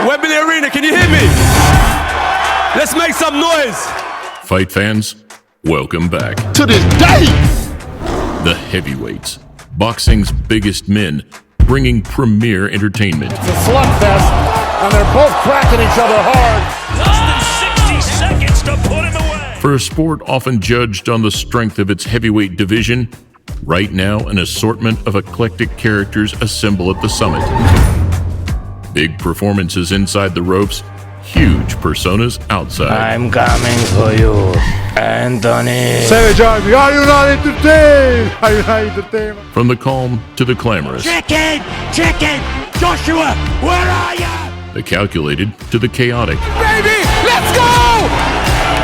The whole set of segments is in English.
Wembley Arena, can you hear me? Let's make some noise. Fight fans, welcome back to this day. The heavyweights, boxing's biggest men, bringing premier entertainment. It's a slugfest, and they're both cracking each other hard. Less than 60 seconds to put him away. For a sport often judged on the strength of its heavyweight division, right now an assortment of eclectic characters assemble at the summit. Big performances inside the ropes, huge personas outside. I'm coming for you, Anthony. Savage Army, are you not entertained? Are you not entertained? From the calm to the clamorous. Chicken! Joshua, where are you? The calculated to the chaotic. Baby, let's go!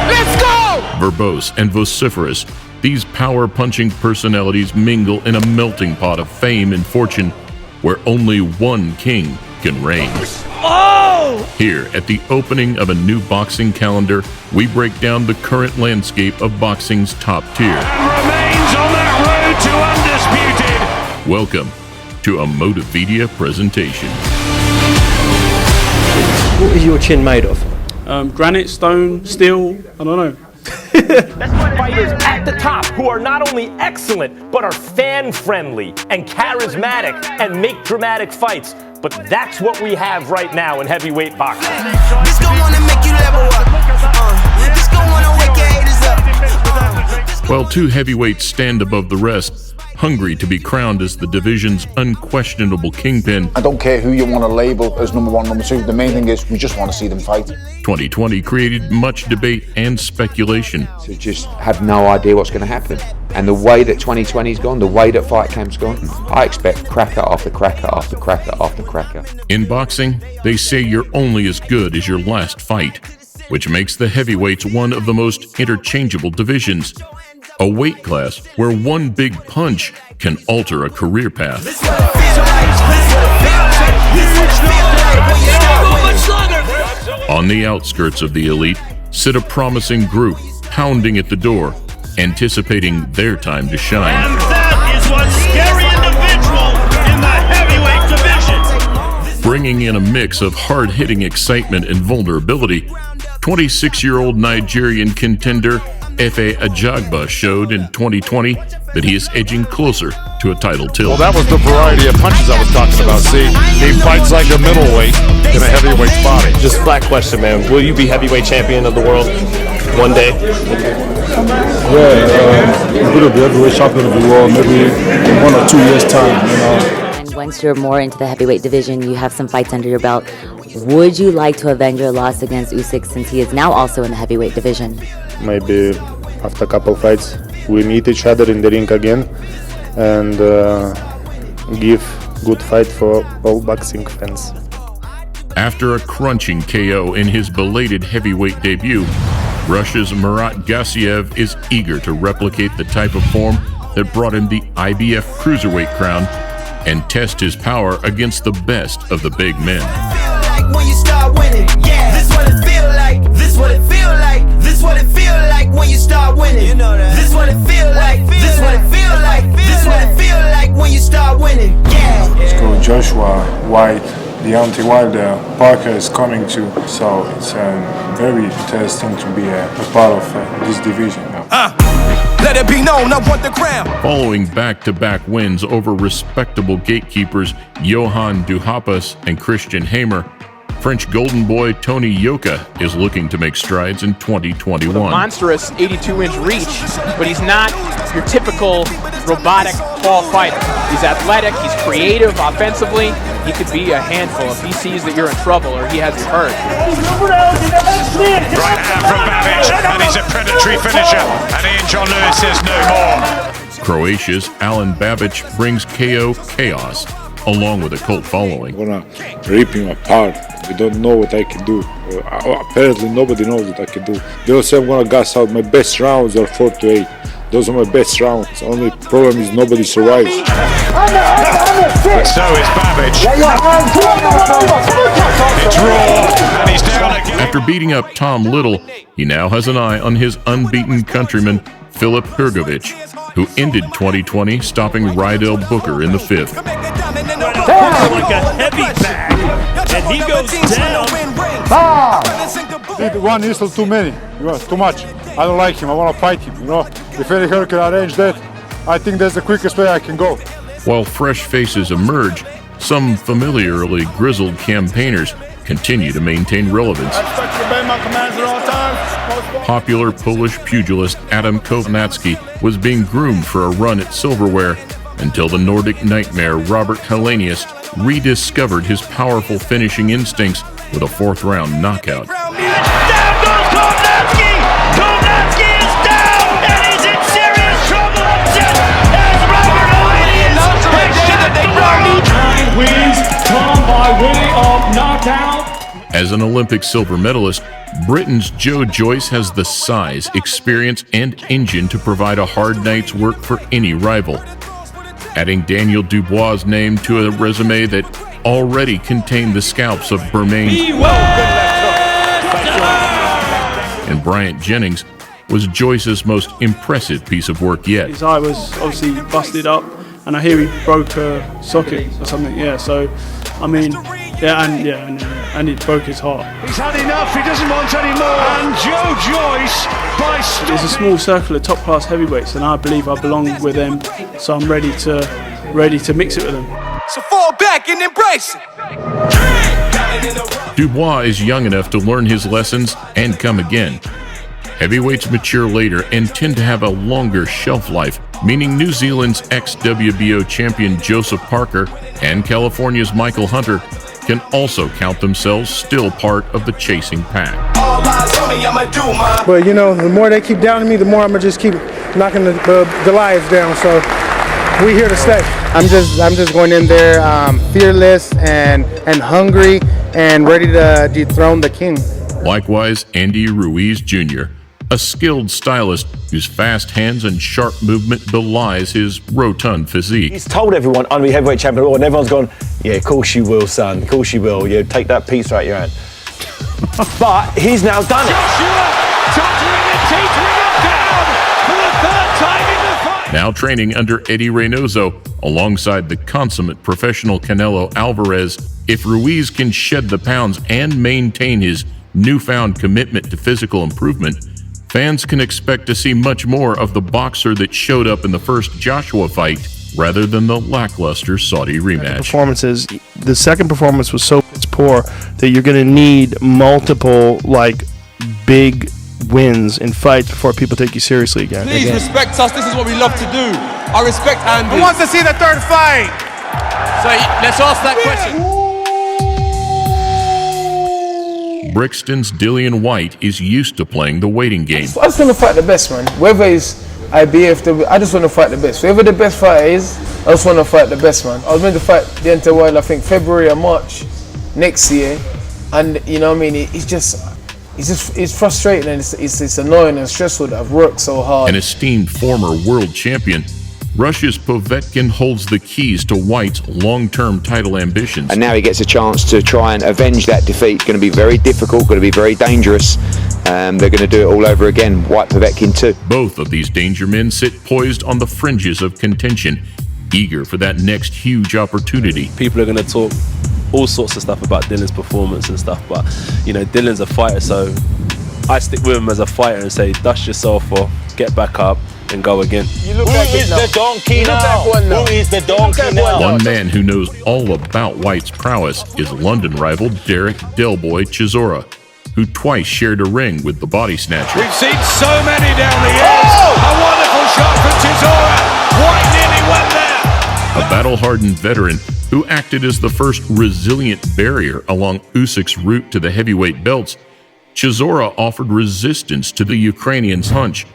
Let's go! Verbose and vociferous, these power-punching personalities mingle in a melting pot of fame and fortune where only one king can reign. Oh! Here, at the opening of a new boxing calendar, we break down the current landscape of boxing's top tier. And remains on that road to undisputed. Welcome to a Motivedia presentation. What is your chin made of? Granite, stone, steel, I don't know. Fighters at the top who are not only excellent, but are fan-friendly and charismatic and make dramatic fights. But that's what we have right now in heavyweight boxing. This gon' wanna make you level up. This gon' wanna wake your haters up. While two heavyweights stand above the rest, hungry to be crowned as the division's unquestionable kingpin. I don't care who you want to label as number one, number two. The main thing is we just want to see them fight. 2020 created much debate and speculation. So just have no idea what's going to happen. And the way that 2020's gone, the way that fight camp's gone, I expect cracker after cracker after cracker after cracker. In boxing, they say you're only as good as your last fight, which makes the heavyweights one of the most interchangeable divisions. A weight class where one big punch can alter a career path. On the outskirts of the elite sit a promising group pounding at the door, anticipating their time to shine. And that is one scary individual in the heavyweight division. Bringing in a mix of hard-hitting excitement and vulnerability, 26-year-old Nigerian contender Efe Ajagba showed in 2020 that he is edging closer to a title tilt. Well, that was the variety of punches I was talking about. See, he fights like a middleweight in a heavyweight's body. Just flat question, man. Will you be heavyweight champion of the world one day? Yeah, I'm going to be heavyweight champion of the world maybe in 1 or 2 years' time, you know. Once you're more into the heavyweight division, you have some fights under your belt. Would you like to avenge your loss against Usyk since he is now also in the heavyweight division? Maybe after a couple fights, we meet each other in the ring again and give good fight for all boxing fans. After a crunching KO in his belated heavyweight debut, Russia's Murat Gassiev is eager to replicate the type of form that brought him the IBF cruiserweight crown and test his power against the best of the big men. When you start winning, yeah, this what it feel like. This what it feel like. This what it feel like when you start winning. You know that. This what it feel like. This what it feel like. This what it feel like when you start winning. Yeah. Let's go Joshua, White, Deontay Wilder, Parker is coming too. So it's very interesting to be a part of this division now. Let it be known, I want the crown. Following back-to-back wins over respectable gatekeepers Johan Duhaupas and Christian Hamer, French golden boy Tony Yoka is looking to make strides in 2021. With a monstrous 82-inch reach, but he's not your typical robotic tall fighter. He's athletic, he's creative offensively. He could be a handful if he sees that you're in trouble or he has you hurt. Right hand from Babic, and he's a predatory finisher. And Ian John Lewis says no more. Croatia's Alen Babic brings KO chaos, along with a cult following. I'm gonna rip him apart. We don't know what I can do. Apparently nobody knows what I can do. They will say I'm gonna gas out. My best rounds are 4 to 8. Those are my best rounds. The only problem is nobody survives. But so is Babic. It's raw, and he's down again. After beating up Tom Little, he now has an eye on his unbeaten countryman, Filip Hrgović, who ended 2020 stopping Rydell Booker in the 5th. Like a heavy bag. and he goes down. Did one is too many, too much. I don't like him. I want to fight him. If Eddie Hearn can arrange that, I think that's the quickest way I can go. While fresh faces emerge, some familiarly grizzled campaigners continue to maintain relevance. Popular Polish pugilist Adam Kownacki was being groomed for a run at silverware until the Nordic nightmare Robert Helenius rediscovered his powerful finishing instincts with a fourth-round knockout. Down goes Kownacki! Kownacki is down, and he's in serious trouble as Robert Helenius Wins Tom by way of knockout. As an Olympic silver medalist, Britain's Joe Joyce has the size, experience, and engine to provide a hard night's work for any rival. Adding Daniel Dubois' name to a resume that already contained the scalps of Bermain and Bryant Jennings was Joyce's most impressive piece of work yet. His eye was obviously busted up, and I hear he broke a socket or something. Yeah, so I mean, and he broke his heart. He's had enough, he doesn't want any more. And Joe Joyce by There's a small circle of top-class heavyweights, and I believe I belong with them, so I'm ready to mix it with them. So fall back and embrace it. Dubois is young enough to learn his lessons and come again. Heavyweights mature later and tend to have a longer shelf life, meaning New Zealand's ex-WBO champion Joseph Parker and California's Michael Hunter can also count themselves still part of the chasing pack. But the more they keep downing me, the more I'm gonna just keep knocking the Goliaths down. So we here to stay. I'm just going in there fearless and hungry and ready to dethrone the king. Likewise, Andy Ruiz Jr., a skilled stylist whose fast hands and sharp movement belies his rotund physique. He's told everyone, I'm the heavyweight champion, and everyone's gone, yeah, of course you will, son, of course you will. Yeah, take that pizza out your hand. But he's now done it. Now training under Eddie Reynoso, alongside the consummate professional Canelo Alvarez, if Ruiz can shed the pounds and maintain his newfound commitment to physical improvement, fans can expect to see much more of the boxer that showed up in the first Joshua fight rather than the lackluster Saudi rematch. Performances. The second performance was so poor that you're going to need multiple big wins in fights before people take you seriously again. Please respect us. This is what we love to do. I respect Andy. Who wants to see the third fight? So let's ask that question. Brixton's Dillian White is used to playing the waiting game. I just want to fight the best, man. Whether it's IBF, I just want to fight the best. Whoever the best fighter is, I just want to fight the best, man. I was meant to fight Deontay Wilder, I think February or March next year, and it's frustrating and it's annoying and stressful that I've worked so hard. An esteemed former world champion, Russia's Povetkin holds the keys to White's long-term title ambitions. And now he gets a chance to try and avenge that defeat. It's going to be very difficult, going to be very dangerous. They're going to do it all over again. White Povetkin too. Both of these danger men sit poised on the fringes of contention, eager for that next huge opportunity. People are going to talk all sorts of stuff about Dylan's performance and stuff, but Dylan's a fighter, so I stick with him as a fighter and say, dust yourself off, get back up, and go again. Who is the donkey now? Who is the donkey now? One man who knows all about White's prowess is London rival Derek Delboy Chisora, who twice shared a ring with the body snatcher. We've seen so many down the years. A wonderful shot from Chisora. White nearly went there. A battle-hardened veteran who acted as the first resilient barrier along Usyk's route to the heavyweight belts, Chisora offered resistance to the Ukrainian's hunch,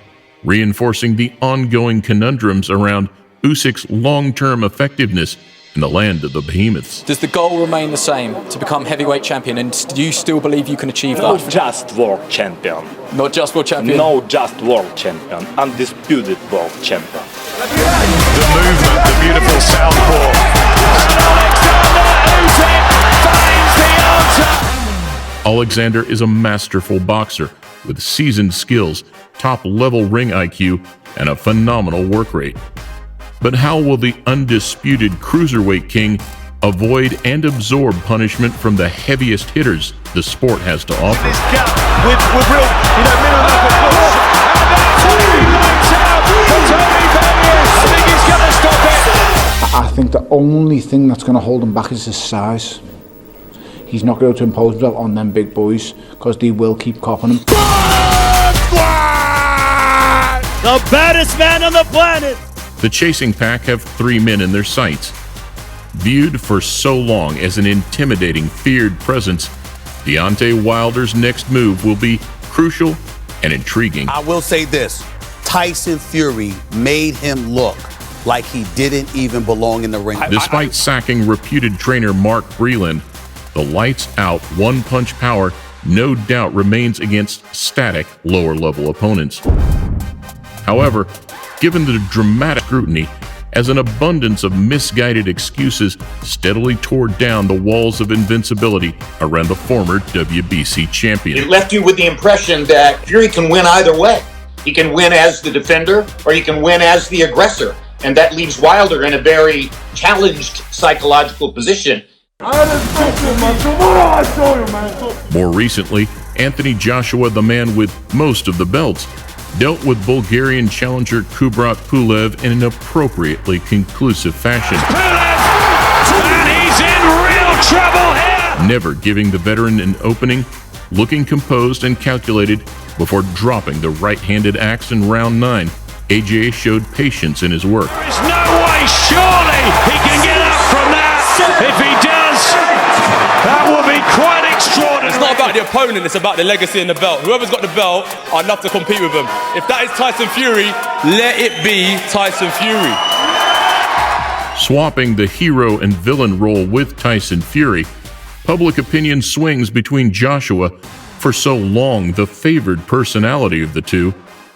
reinforcing the ongoing conundrums around Usyk's long-term effectiveness in the land of the behemoths. Does the goal remain the same, to become heavyweight champion, and do you still believe you can achieve that? Not just world champion. Not just world champion? No, just world champion. Undisputed world champion. The movement, the beautiful southpaw. Alexander Usyk finds the answer. Alexander is a masterful boxer with seasoned skills, top-level ring IQ, and a phenomenal work rate. But how will the undisputed cruiserweight king avoid and absorb punishment from the heaviest hitters the sport has to offer. With real, minimum effort. I think he's going to stop it. I think the only thing that's going to hold him back is his size. He's not going to impose himself on them big boys because they will keep copping him. The baddest man on the planet! The chasing pack have 3 men in their sights. Viewed for so long as an intimidating, feared presence, Deontay Wilder's next move will be crucial and intriguing. I will say this, Tyson Fury made him look like he didn't even belong in the ring. Despite sacking reputed trainer Mark Breland, the lights-out one-punch power no doubt remains against static, lower-level opponents. However, given the dramatic scrutiny, as an abundance of misguided excuses steadily tore down the walls of invincibility around the former WBC champion. It left you with the impression that Fury can win either way. He can win as the defender, or he can win as the aggressor. And that leaves Wilder in a very challenged psychological position. More recently, Anthony Joshua, the man with most of the belts, dealt with Bulgarian challenger Kubrat Pulev in an appropriately conclusive fashion. And he's in real trouble here! Never giving the veteran an opening, looking composed and calculated before dropping the right-handed axe in round 9. AJ showed patience in his work. There's no way, surely, he can get up from that. If he does, that will be quite extraordinary. It's not about the opponent, it's about the legacy and the belt. Whoever's got the belt, I'd love to compete with him. If that is Tyson Fury, let it be Tyson Fury. Swapping the hero and villain role with Tyson Fury, public opinion swings between Joshua, for so long the favored personality of the two,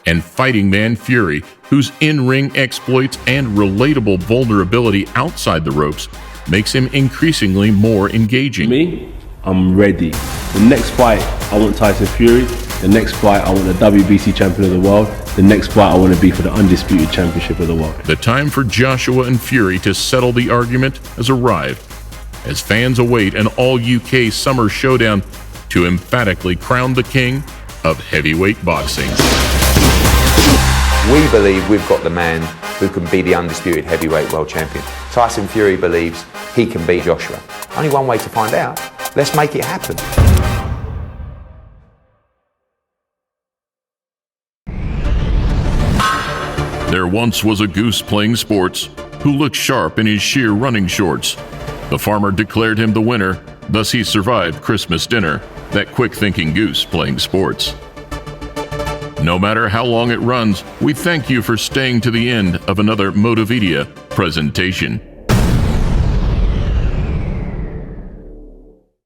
and fighting man Fury, whose in-ring exploits and relatable vulnerability outside the ropes makes him increasingly more engaging. Me, I'm ready. The next fight, I want Tyson Fury. The next fight, I want the WBC champion of the world. The next fight, I want to be for the Undisputed Championship of the world. The time for Joshua and Fury to settle the argument has arrived, as fans await an all-UK summer showdown to emphatically crown the king of heavyweight boxing. We believe we've got the man who can be the undisputed heavyweight world champion. Tyson Fury believes he can beat Joshua. Only one way to find out. Let's make it happen. There once was a goose playing sports who looked sharp in his sheer running shorts. The farmer declared him the winner, thus he survived Christmas dinner, that quick-thinking goose playing sports. No matter how long it runs, we thank you for staying to the end of another Motividia presentation.